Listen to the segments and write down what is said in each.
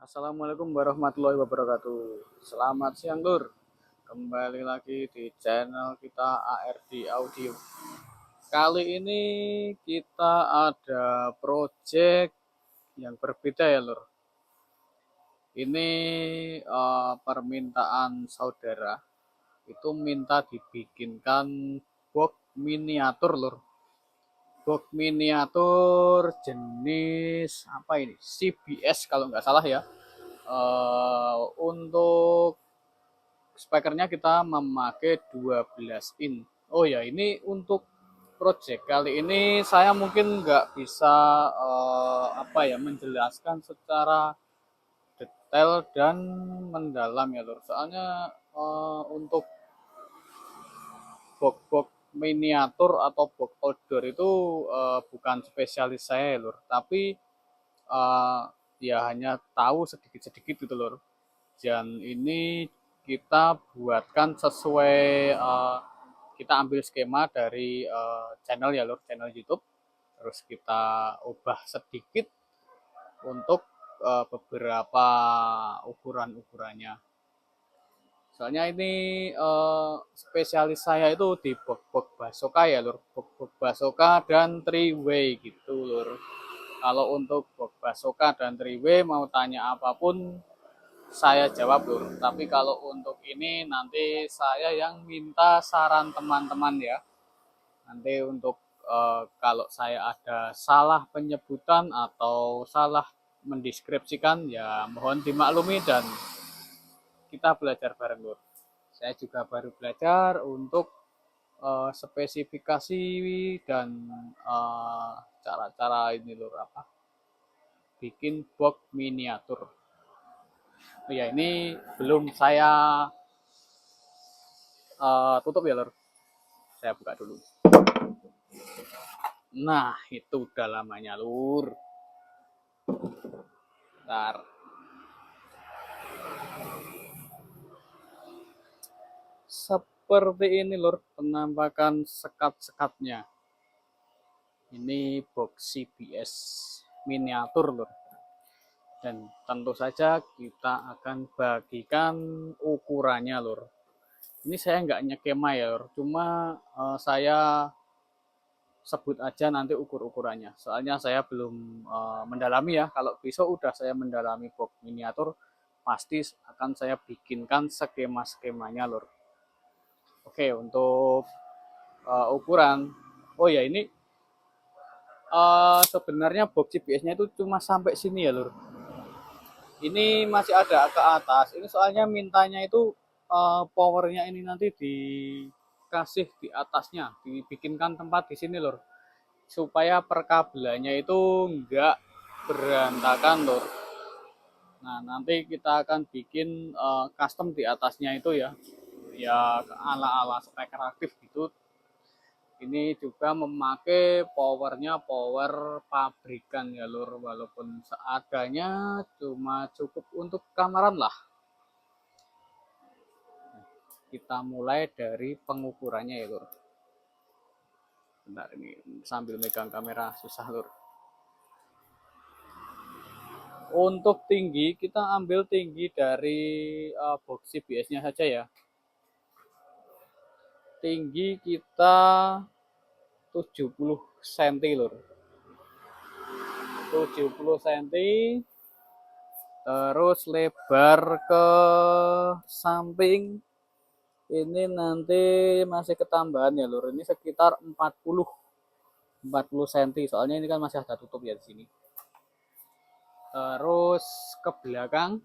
Assalamualaikum warahmatullahi wabarakatuh. Selamat siang Lur. Kembali lagi di channel kita ARD Audio. Kali ini kita ada project yang berbeda ya Lur. Ini permintaan saudara. Itu minta dibikinkan box miniatur Lur. Box miniatur jenis apa ini? CBS kalau nggak salah ya. Untuk speakernya kita memakai 12 in. Oh ya, ini untuk project kali ini saya mungkin nggak bisa menjelaskan secara detail dan mendalam ya Lur. Soalnya untuk box-box miniatur atau box outdoor itu bukan spesialis saya ya Lur. Tapi ya hanya tahu sedikit-sedikit gitu Lur. Dan ini kita buatkan sesuai kita ambil skema dari channel ya Lur, channel YouTube. Terus kita ubah sedikit untuk beberapa ukuran-ukurannya. Soalnya ini spesialis saya itu di box basoka ya Lur, box basoka dan three way gitu Lur. Kalau untuk box basoka dan three way mau tanya apapun saya jawab Lur. Tapi kalau untuk ini nanti saya yang minta saran teman-teman ya. Nanti untuk kalau saya ada salah penyebutan atau salah mendeskripsikan ya mohon dimaklumi dan kita belajar bareng Lur. Saya juga baru belajar untuk spesifikasi dan cara-cara ini Lur apa bikin box miniatur. Oh ya, ini belum saya tutup ya Lur. Saya buka dulu. Nah, itu udah lamanya Lur. Bentar. Seperti ini Lur penampakan sekat-sekatnya. Ini box CBS miniatur Lur. Dan tentu saja kita akan bagikan ukurannya Lur. Ini saya nggak nyekema ya Lur. Cuma saya sebut aja nanti ukur-ukurannya. Soalnya saya belum mendalami ya. Kalau besok udah saya mendalami box miniatur, pasti akan saya bikinkan skema-skemanya Lur. Oke, untuk ukuran. Oh ya, ini sebenarnya box CBS-nya itu cuma sampai sini ya Lur. Ini masih ada ke atas. Ini soalnya mintanya itu powernya ini nanti dikasih di atasnya, dibikinkan tempat di sini Lur. Supaya perkabelannya itu enggak berantakan Lur. Nah, nanti kita akan bikin custom di atasnya itu ya. Ya ala-ala speaker aktif gitu. Ini juga memakai powernya power pabrikan ya Lur, walaupun seadanya cuma cukup untuk kamaran lah. Kita mulai dari pengukurannya ya Lur. Bentar ini sambil megang kamera susah Lur. Untuk tinggi kita ambil tinggi dari box CBS-nya saja ya. Tinggi kita 70 cm Lur. 70 cm. Terus lebar ke samping ini nanti masih ketambahan ya Lur. Ini sekitar 40 cm. Soalnya ini kan masih ada tutup ya di sini. Terus ke belakang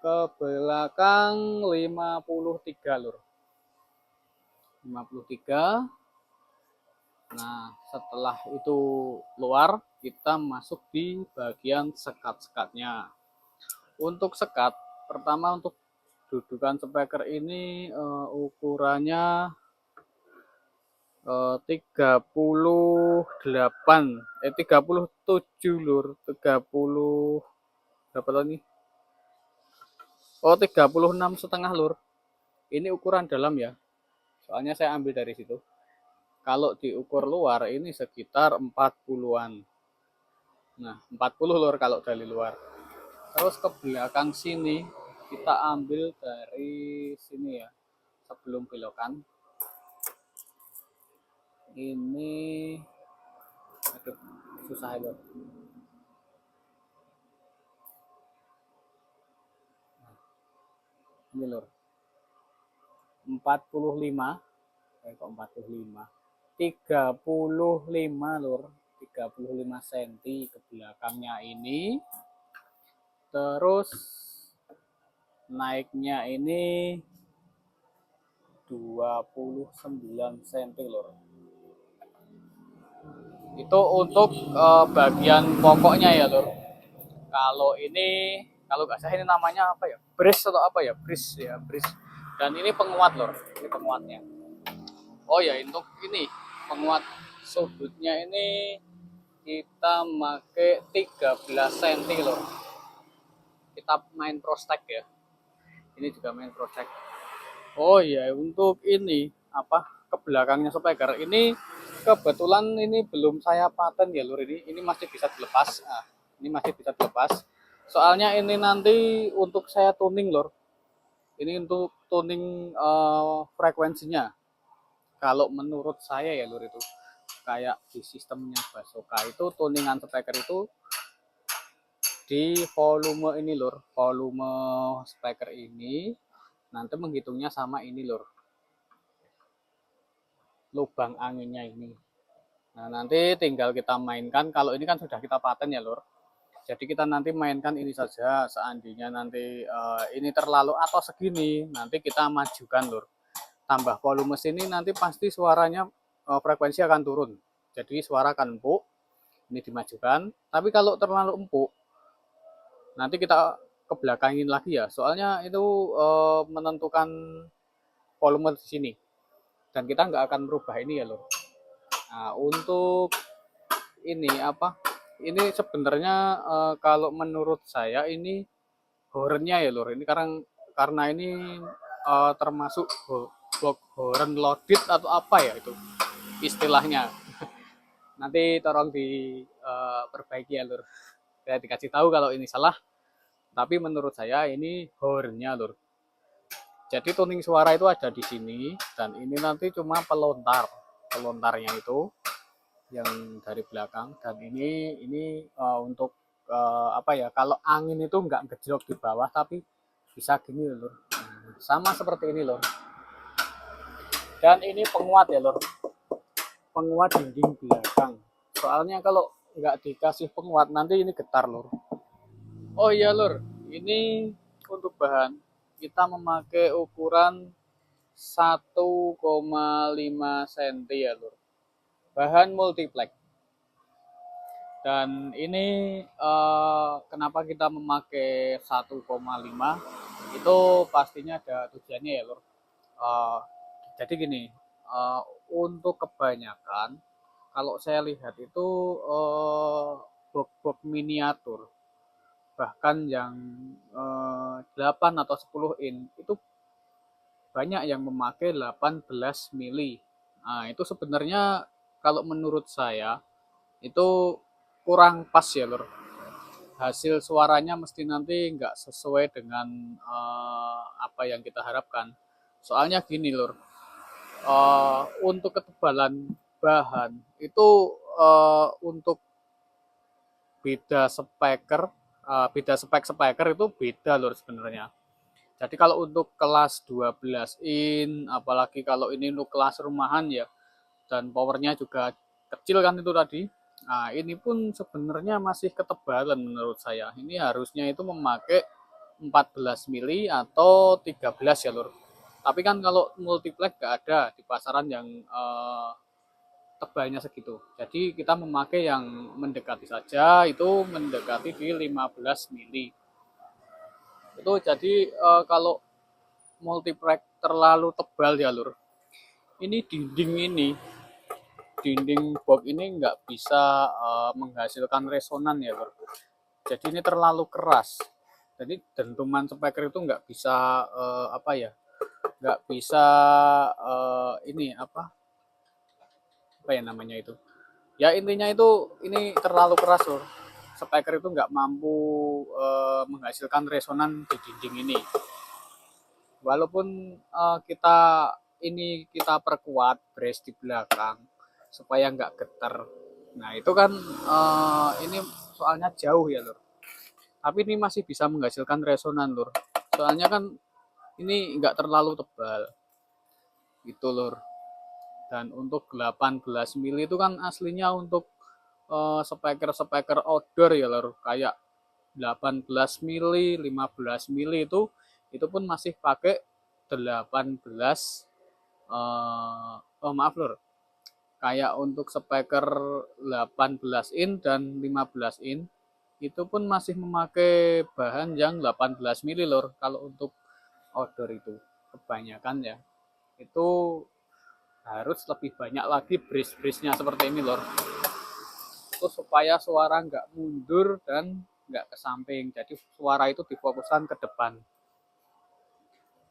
53 Lur. 53. Nah, setelah itu luar, kita masuk di bagian sekat-sekatnya. Untuk sekat, pertama untuk dudukan speaker ini ukurannya 37 Lur, 30 berapa tadi? Oh, 36,5 Lur. Ini ukuran dalam ya. Soalnya saya ambil dari situ. Kalau diukur luar ini sekitar 40-an. Nah, 40 lur kalau dari luar. Terus ke belakang sini kita ambil dari sini ya. Sebelum belokan. Ini aduh susah ya lur. Ini lur. 45 kok 45. 35 lur. 35 cm ke belakangnya ini. Terus naiknya ini 29 cm lur. Itu untuk bagian pokoknya ya lur. Kalau ini kalau nggak salah ini namanya apa ya? Brace atau apa ya? Brace ya, brace. Dan ini penguat lur. Ini penguatnya. Oh ya, untuk ini penguat sudutnya ini kita pakai 13 cm lur. Kita main prostek ya. Ini juga main prostek. Oh iya, untuk ini apa ke belakangnya speaker ini kebetulan ini belum saya paten ya lur, ini masih bisa dilepas. Nah, ini masih bisa dilepas. Soalnya ini nanti untuk saya tuning lur. Ini untuk tuning frekuensinya. Kalau menurut saya ya lur itu kayak di sistemnya Basoka itu tuningan speaker itu di volume ini lur, volume speaker ini nanti menghitungnya sama ini lur, lubang anginnya ini. Nah, nanti tinggal kita mainkan. Kalau ini kan sudah kita paten ya lur. Jadi kita nanti mainkan ini saja. Seandainya nanti ini terlalu atau segini, nanti kita majukan lur. Tambah volume sini nanti pasti suaranya frekuensi akan turun. Jadi suara akan empuk. Ini dimajukan. Tapi kalau terlalu empuk, nanti kita ke belakangin lagi ya. Soalnya itu menentukan volume di sini. Dan kita nggak akan merubah ini ya lur. Nah, untuk ini apa? Ini sebenarnya kalau menurut saya ini hornnya ya lur. Ini karena ini termasuk block horn loaded atau apa ya itu istilahnya. Nanti tolong diperbaiki ya lur. Saya dikasih tahu kalau ini salah. Tapi menurut saya ini hornnya lur. Jadi tuning suara itu ada di sini dan ini nanti cuma pelontarnya itu yang dari belakang dan ini untuk apa ya kalau angin itu nggak ngejrok di bawah tapi bisa gini lur. Nah, sama seperti ini lur. Dan ini penguat ya lur. Penguat dinding belakang. Soalnya kalau nggak dikasih penguat nanti ini getar lur. Oh iya lur, ini untuk bahan kita memakai ukuran 1,5 cm ya lur. Bahan multiplex. Dan ini kenapa kita memakai 1,5 itu pastinya ada tujuannya ya lur. Jadi gini, untuk kebanyakan kalau saya lihat itu box-box miniatur bahkan yang 8 atau 10 in itu banyak yang memakai 18 mili. Nah, itu sebenarnya kalau menurut saya itu kurang pas ya lur. Hasil suaranya mesti nanti nggak sesuai dengan apa yang kita harapkan. Soalnya gini lur, untuk ketebalan bahan itu untuk beda speaker, beda spek speaker itu beda lur sebenarnya. Jadi kalau untuk kelas 12 in, apalagi kalau ini untuk kelas rumahan ya, dan powernya juga kecil kan itu tadi. Nah, ini pun sebenarnya masih ketebalan menurut saya. Ini harusnya itu memakai 14 mili atau 13 ya lur. Tapi kan kalau multiplex nggak ada di pasaran yang tebalnya segitu. Jadi kita memakai yang mendekati saja, itu mendekati di 15 mili. Itu jadi kalau multiplex terlalu tebal ya lur. Ini dinding box ini nggak bisa menghasilkan resonan ya lur. Jadi ini terlalu keras. Jadi dentuman speaker itu nggak bisa apa ya, nggak bisa ini apa ya namanya itu. Ya intinya itu ini terlalu keras lur. speaker itu nggak mampu menghasilkan resonan di dinding ini. Walaupun kita perkuat brace di belakang supaya nggak getar. Nah itu kan ini soalnya jauh ya lur. Tapi ini masih bisa menghasilkan resonan lur. Soalnya kan ini nggak terlalu tebal gitu lur. Dan untuk 18 mili itu kan aslinya untuk speaker outdoor ya lur, kayak 18 mili, 15 mili itu pun masih pakai 18 maaf lur. Kayak untuk speaker 18 in dan 15 in itu pun masih memakai bahan yang 18 mili lur kalau untuk outdoor itu kebanyakan ya. Itu harus lebih banyak lagi bridge-bridge-nya seperti ini lor, itu supaya suara nggak mundur dan nggak ke samping, jadi suara itu difokuskan ke depan.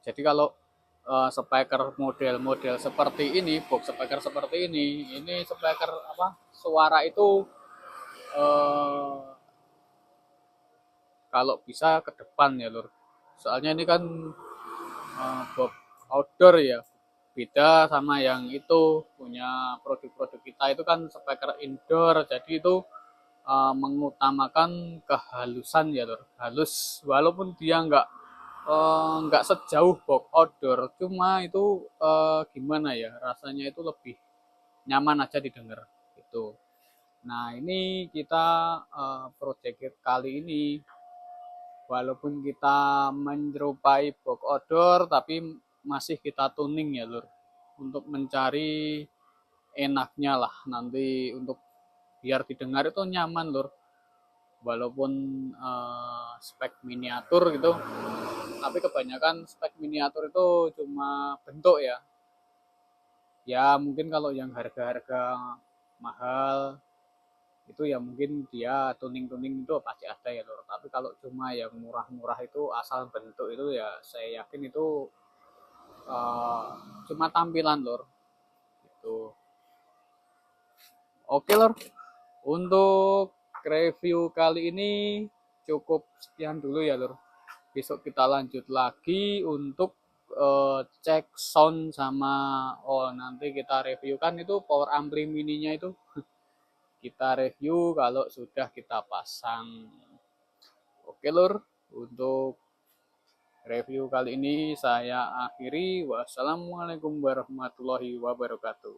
Jadi kalau speaker model-model seperti ini, box speaker seperti ini speaker apa, suara itu uh, kalau bisa ke depan ya lor, soalnya ini kan box outdoor ya, beda sama yang itu punya produk-produk kita itu kan speaker indoor, jadi itu mengutamakan kehalusan ya lor, halus walaupun dia nggak sejauh box outdoor, cuma itu gimana ya, rasanya itu lebih nyaman aja didengar itu. Nah ini kita project kali ini walaupun kita menyerupai box outdoor tapi masih kita tuning ya lur, untuk mencari enaknya lah nanti untuk biar didengar itu nyaman lur, walaupun spek miniatur gitu, tapi kebanyakan spek miniatur itu cuma bentuk ya. Ya mungkin kalau yang harga-harga mahal itu ya mungkin dia tuning-tuning itu pasti ada ya lor, tapi kalau cuma yang murah-murah itu asal bentuk itu ya saya yakin itu uh, cuma tampilan lor itu. Oke lor, untuk review kali ini cukup sekian dulu ya lor, besok kita lanjut lagi untuk cek sound sama nanti kita review kan itu power ampli mininya itu kita review kalau sudah kita pasang. Oke lur, untuk review kali ini saya akhiri. Wassalamualaikum warahmatullahi wabarakatuh.